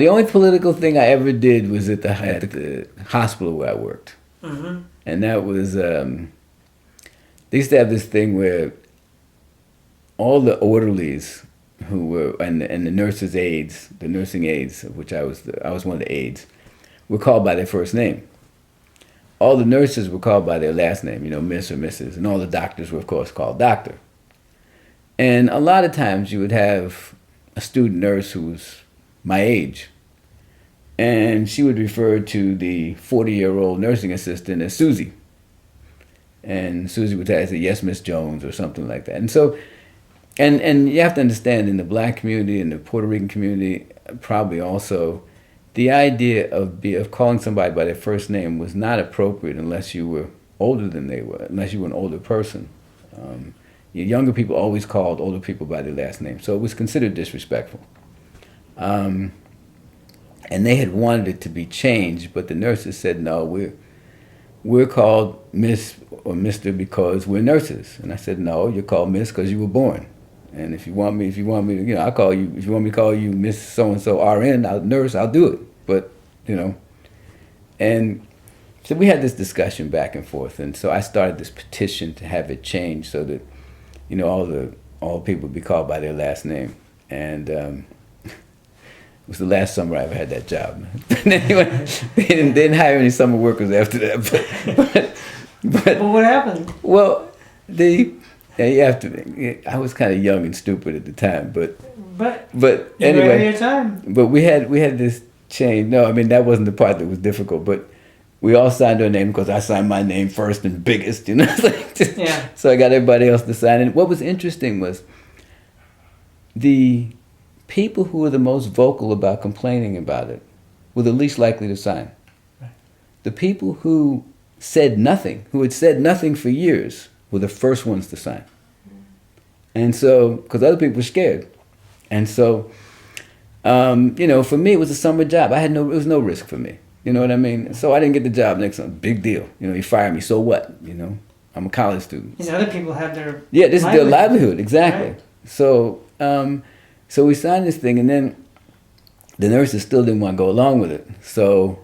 The only political thing I ever did was at the hospital where I worked. Mm-hmm. And that was, they used to have this thing where all the orderlies who were, and the nurses' aides, the nursing aides, of which I was one of the aides, were called by their first name. All the nurses were called by their last name, Miss or Mrs., and all the doctors were, of course, called doctor. And a lot of times you would have a student nurse who was my age, and she would refer to the 40-year-old nursing assistant as Susie. And Susie would say, yes, Miss Jones, or something like that. And so, and you have to understand, in the black community, in the Puerto Rican community, probably also, the idea of calling somebody by their first name was not appropriate unless you were older than they were, unless you were an older person. Younger people always called older people by their last name, so it was considered disrespectful. And they had wanted it to be changed, but the nurses said, no, we're called Miss or Mr. because we're nurses. And I said, no, you're called Miss because you were born. And if you want me to, I'll call you. If you want me to call you Miss So and So RN, nurse, I'll do it. But and so we had this discussion back and forth, and so I started this petition to have it changed so that all people would be called by their last name. And it was the last summer I ever had that job. But anyway, they didn't hire any summer workers after that. But what happened? Well, I was kind of young and stupid at the time, but anyway, your time. But we had this change. No, I mean that wasn't the part that was difficult, but we all signed our name because I signed my name first and biggest, Yeah. So I got everybody else to sign. And what was interesting was the people who were the most vocal about complaining about it were the least likely to sign. Right. The people who said nothing, who had said nothing for years, were the first ones to sign. And so, because other people were scared. And so, for me, it was a summer job. It was no risk for me. You know what I mean? So I didn't get the job next time. Big deal. You fire me, so what? I'm a college student. These other people had their this is their livelihood, exactly. Right. So we signed this thing, and then the nurses still didn't want to go along with it. So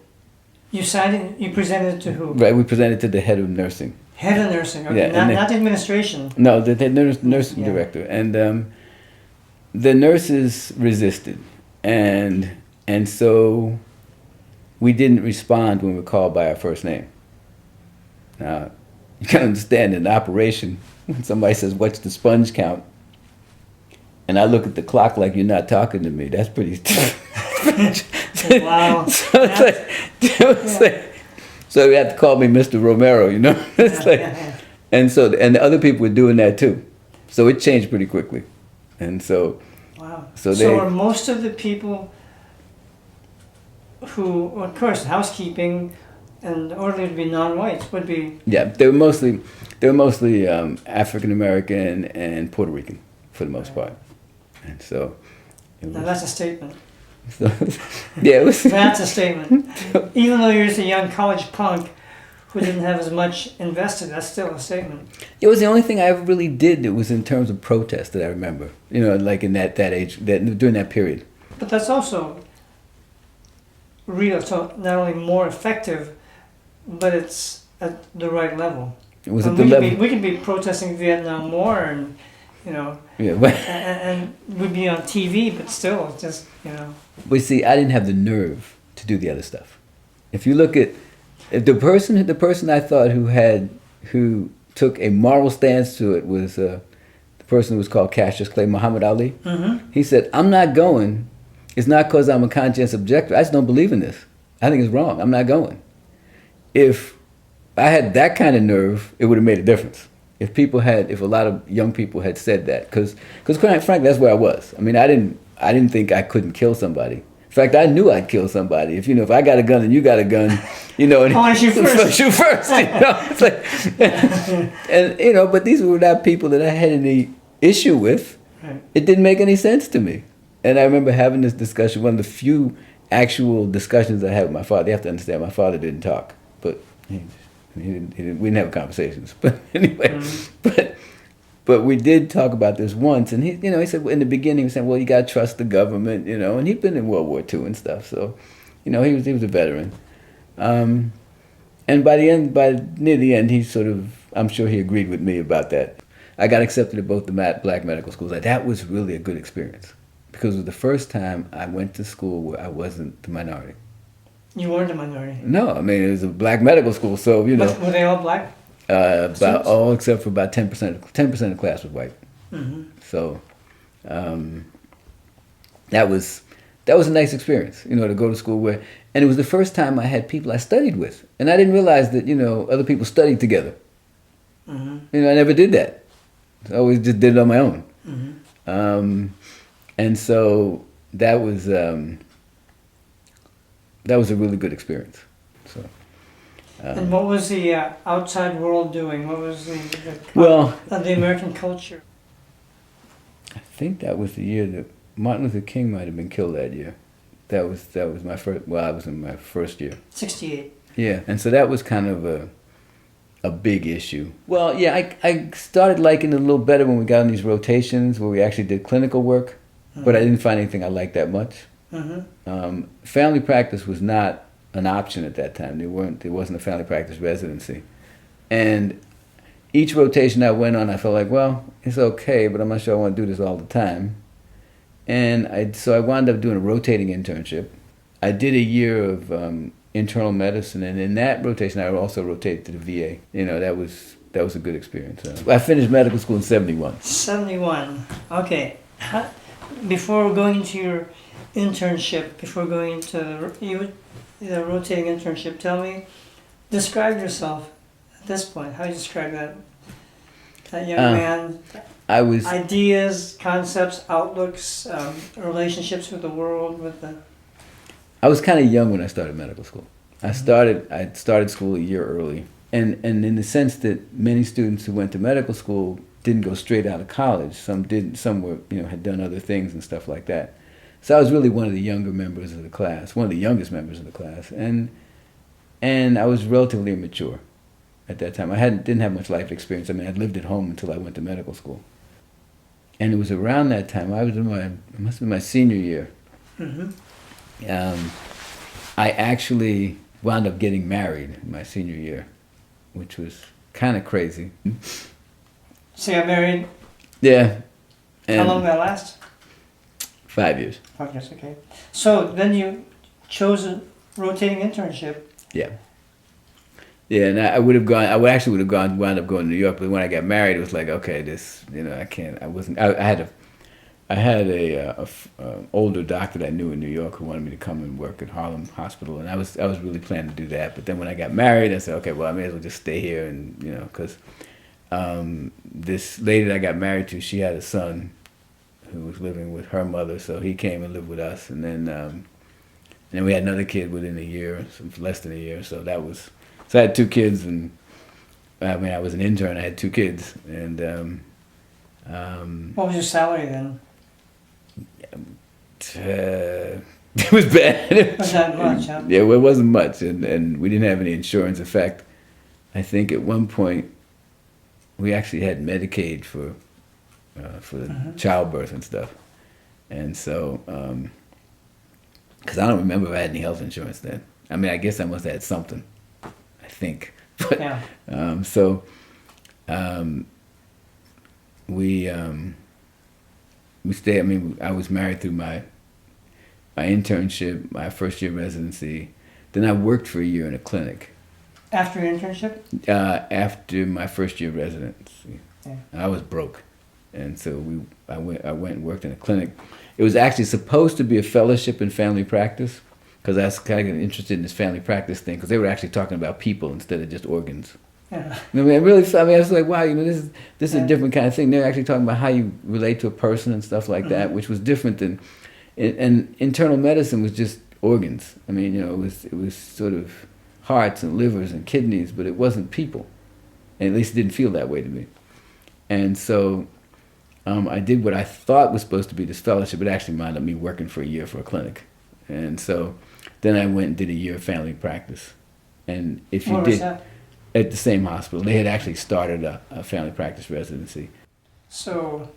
you signed it. You presented it to who? Right, we presented it to the head of nursing. Head of nursing, okay. Yeah, not the administration. No, the nursing director, and the nurses resisted, and so we didn't respond when we were called by our first name. Now, you can understand in the operation, when somebody says, "What's the sponge count?" and I look at the clock like you're not talking to me, that's pretty. Wow. So you have to call me Mr. Romero, And so the other people were doing that too, so it changed pretty quickly, and so. Wow. So are most of the people who, of course, housekeeping and orderly would be non-whites, would be. Yeah, they were mostly African American and Puerto Rican for the most part, and so. Now that's a statement. So, yeah, it was. That's a statement. Even though you're just a young college punk who didn't have as much invested, that's still a statement. It was the only thing I ever really did that was in terms of protest that I remember. Like in that age, during that period. But that's also real, so not only more effective, but it's at the right level. It was at the level. We could be protesting Vietnam War and, Yeah, but and we'd be on TV, but still, it's just, But see, I didn't have the nerve to do the other stuff. If you look at the person I thought who took a moral stance to it was the person who was called Cassius Clay, Muhammad Ali. Mm-hmm. He said, "I'm not going. It's not because I'm a conscientious objector. I just don't believe in this. I think it's wrong. I'm not going." If I had that kind of nerve, it would have made a difference. If a lot of young people had said that, because quite frankly, that's where I was. I mean, I didn't think I couldn't kill somebody. In fact, I knew I'd kill somebody. If I got a gun and you got a gun, and I want to shoot first. Shoot first. It's like, and but these were not people that I had any issue with. Right. It didn't make any sense to me. And I remember having this discussion, one of the few actual discussions I had with my father. You have to understand, my father didn't talk, but we didn't have conversations. But anyway, But we did talk about this once, and he said in the beginning, he was saying, well, you got to trust the government, and he'd been in World War II and stuff, so, he was a veteran. And near the end, he sort of, I'm sure he agreed with me about that. I got accepted at both the black medical schools. That was really a good experience because it was the first time I went to school where I wasn't the minority. You weren't a minority? No, I mean, it was a black medical school, so, But were they all black? About all except for about 10%. 10% of the class was white. Mm-hmm. So that was a nice experience, to go to school where, and it was the first time I had people I studied with, and I didn't realize that other people studied together. Mm-hmm. I never did that. I always just did it on my own. Mm-hmm. And so that was a really good experience. So. And what was the outside world doing? What was the American culture? I think that was the year that Martin Luther King might have been killed that year. That was my first. Well, I was in my first year. 68. Yeah, and so that was kind of a big issue. Well, yeah, I started liking it a little better when we got on these rotations where we actually did clinical work, mm-hmm. but I didn't find anything I liked that much. Mm-hmm. Family practice was not an option at that time. There wasn't a family practice residency. And each rotation I went on, I felt like, well, it's okay, but I'm not sure I want to do this all the time. And so I wound up doing a rotating internship. I did a year of internal medicine, and in that rotation, I also rotated to the VA. That was a good experience. I finished medical school in 71. 71. Okay. Before going into your internship, before going into the rotating internship, describe yourself at this point. How do you describe that young man? Ideas, concepts, outlooks, relationships with the world, I was kind of young when I started medical school. I started school a year early, and in the sense that many students who went to medical school didn't go straight out of college. Some didn't. Some were had done other things and stuff like that. So I was really one of the younger members of the class, one of the youngest members of the class, and I was relatively immature at that time. I didn't have much life experience. I mean, I'd lived at home until I went to medical school, and it was around that time. It must have been my senior year. Mm-hmm. I actually wound up getting married my senior year, which was kind of crazy. So you got married? Yeah. How long did that last? 5 years. 5 years, okay. So then you chose a rotating internship. Yeah. Yeah, and I would have wound up going to New York, but when I got married, it was like, okay, I can't, I had a older doctor that I knew in New York who wanted me to come and work at Harlem Hospital, and I was really planning to do that. But then when I got married, I said, okay, well, I may as well just stay here, and because this lady that I got married to, she had a son who was living with her mother, so he came and lived with us, and then we had another kid within a year, less than a year. So I had 2 kids, and I was an intern. I had 2 kids, and what was your salary then? It was bad. It wasn't much, huh? Yeah, well, it wasn't much, and we didn't have any insurance. In fact, I think at one point we actually had Medicaid for the childbirth and stuff, and so because I don't remember if I had any health insurance then. I mean, I guess I must have had something. I think, but yeah. We stayed. I mean, I was married through my internship, my first year residency. Then I worked for a year in a clinic. After your internship? After my first year residency. Yeah. I was broke, and so I went and worked in a clinic. It was actually supposed to be a fellowship in family practice, because I was kind of interested in this family practice thing, because they were actually talking about people instead of just organs. Yeah. I mean, I was like, wow, this is a different kind of thing. They're actually talking about how you relate to a person and stuff like that, which was different than, and internal medicine was just organs. I mean, it was sort of hearts and livers and kidneys, but it wasn't people. And at least it didn't feel that way to me. And so I did what I thought was supposed to be this fellowship. It actually wound up me working for a year for a clinic. And so then I went and did a year of family practice. And if you What was that? At the same hospital. They had actually started a family practice residency. So,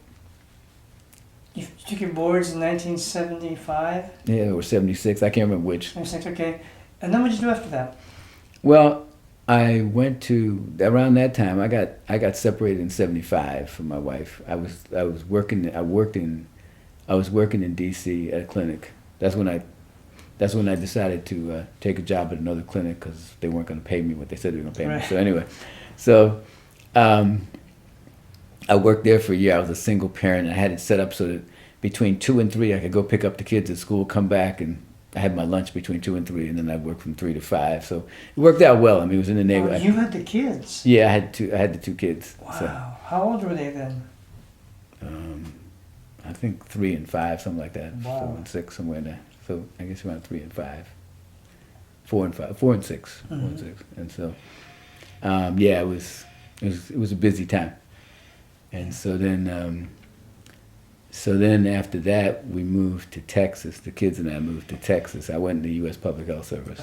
you took your boards in 1975? Yeah, or 76. I can't remember which. 76, okay. And then what did you do after that? Well, I went to around that time. I got separated in '75 from my wife. I was working. I was working in D.C. at a clinic. That's when I decided to take a job at another clinic because they weren't going to pay me what they said they were going to pay me. So anyway, I worked there for a year. I was a single parent. I had it set up so that between 2 and 3 I could go pick up the kids at school, come back, and I had my lunch between 2 and 3, and then I'd work from 3 to 5. So it worked out well. I mean, it was in the neighborhood. Oh, you had the kids? Yeah, I had the 2 kids. Wow. So, How old were they then? I think 3 and 5, something like that. Wow. 4 and 6, somewhere in there. So I guess around 3 and 5. 4 and 5. 4 and 6. 4 and 6. And so, yeah, it was a busy time. And so then after that, we moved to Texas. The kids and I moved to Texas. I went in the U.S. Public Health Service.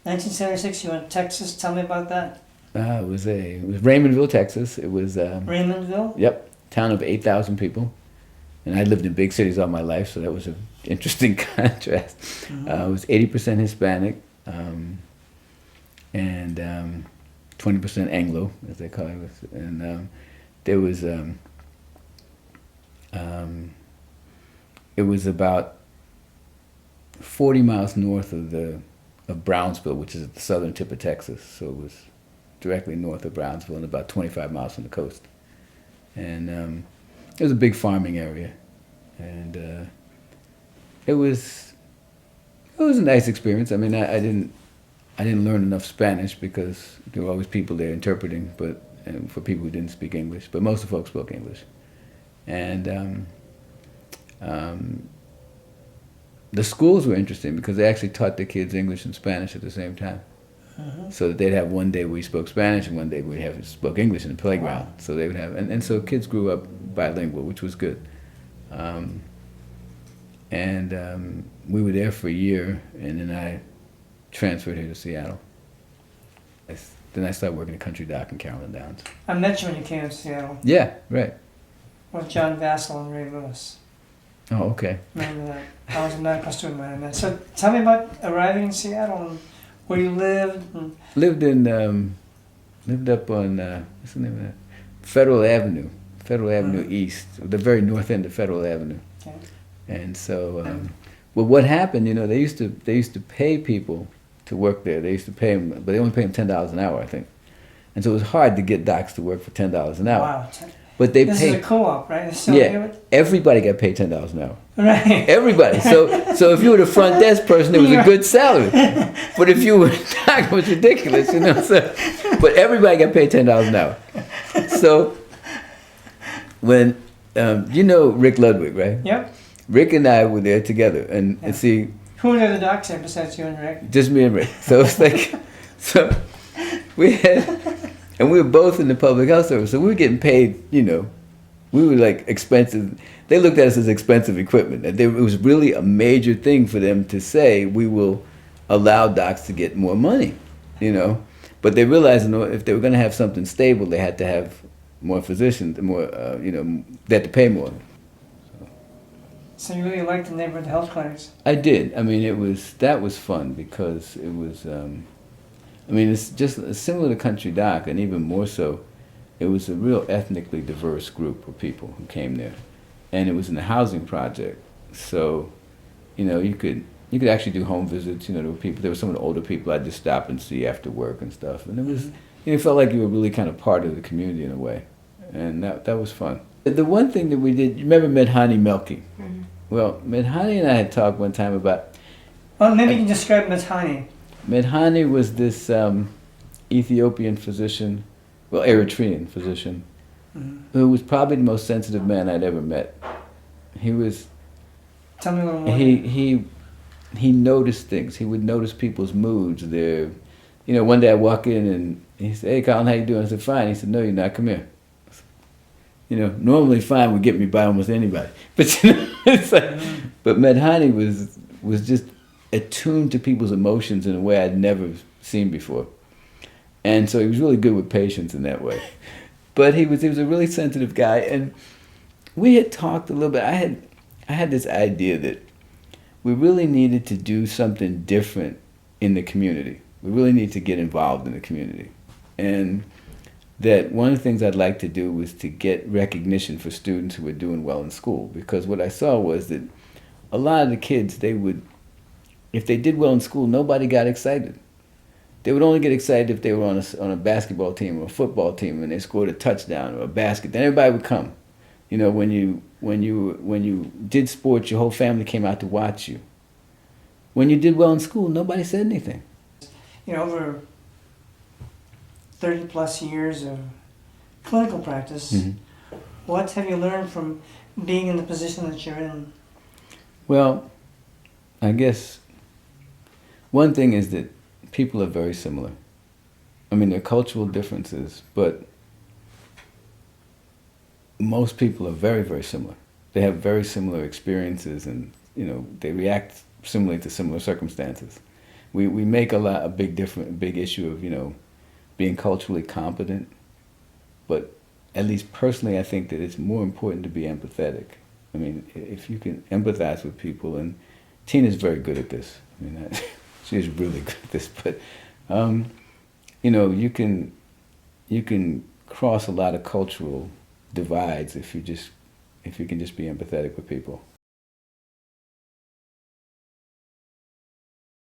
1976, you went to Texas. Tell me about that. It was Raymondville, Texas. It was Raymondville? Yep, town of 8,000 people. And I lived in big cities all my life, so that was an interesting contrast. Mm-hmm. It was 80% Hispanic, and 20% Anglo, as they call it. And there was it was about 40 miles north of Brownsville, which is at the southern tip of Texas. So it was directly north of Brownsville and about 25 miles from the coast. And it was a big farming area, and it was a nice experience. I mean, I didn't learn enough Spanish because there were always people there interpreting, and for people who didn't speak English. But most of the folks spoke English, and the schools were interesting because they actually taught the kids English and Spanish at the same time. Mm-hmm. So that they'd have one day where we spoke Spanish and one day we spoke English in the playground. Wow. So they would have, and so kids grew up bilingual, which was good. We were there for a year, and then I transferred here to Seattle. Then I started working at Country Dock in Carolyn Downs. I met you when you came to Seattle. Yeah, right. With John Vassell and Ray Lewis. Oh, okay. Remember that? I was a medical student when I met. So tell me about arriving in Seattle and where you lived. And lived up on what's the name of that? Federal Avenue East, the very north end of Federal Avenue. Okay. And so, well, what happened? You know, they used to pay people to work there. They used to pay them, but they only pay them $10 an hour, I think. And so it was hard to get docs to work for $10 an hour. Wow. But they this paid. Is a co-op, right? Yeah, everybody got paid $10 an hour. Right. Everybody. So if you were the front desk person, it was a good salary. But if you were a doc, it was ridiculous, you know. So, but everybody got paid $10 an hour. So when you know Rick Ludwig, right? Yep. Rick and I were there together, and see. Who were the other docs there besides you and Rick? Just me and Rick. So it's like, so we were both in the public health service, so we were getting paid, you know, we were like expensive. They looked at us as expensive equipment. And it was really a major thing for them to say, we will allow docs to get more money, you know. But they realized, you know, if they were going to have something stable, they had to have more physicians, more, you know, they had to pay more. So you really liked the neighborhood health clinics? I did. I mean, that was fun because it was, I mean, it's just similar to Country Dock, and even more so, it was a real ethnically diverse group of people who came there. And it was in a housing project. So, you know, you could actually do home visits. You know, there were some of the older people I'd just stop and see after work and stuff. And it was, you know, it felt like you were really kind of part of the community in a way. And that was fun. The one thing that we did, you remember Medhani Melki? Mm-hmm. Well, Medhani and I had talked one time about... Well, maybe you can describe Medhani. Medhani was this Ethiopian physician, well, Eritrean physician, who was probably the most sensitive man I'd ever met. He was... Tell me a little more. He noticed things. He would notice people's moods. You know, one day I walk in and he said, "Hey, Colin, how you doing?" I said, "Fine." He said, "No, you're not. Come here." You know, normally fine would get me by almost anybody. But, you know, it's like, but Medhani was just attuned to people's emotions in a way I'd never seen before. And so he was really good with patients in that way. But he was a really sensitive guy, and we had talked a little bit. I had this idea that we really needed to do something different in the community. We really need to get involved in the community. And that one of the things I'd like to do was to get recognition for students who were doing well in school. Because what I saw was that a lot of the kids, they would, if they did well in school, nobody got excited. They would only get excited if they were on a basketball team or a football team and they scored a touchdown or a basket. Then everybody would come. You know, when you did sports, your whole family came out to watch you. When you did well in school, nobody said anything. You know, over 30 plus years of clinical practice, what have you learned from being in the position that you're in? Well, I guess one thing is that people are very similar. I mean, there are cultural differences, but most people are very, very similar. They have very similar experiences and, you know, they react similarly to similar circumstances. We make a big issue of, you know, being culturally competent, but at least personally I think that it's more important to be empathetic. I mean, if you can empathize with people, and Tina's very good at this. I mean, she's really good at this, but, you know, you can cross a lot of cultural divides if you can just be empathetic with people.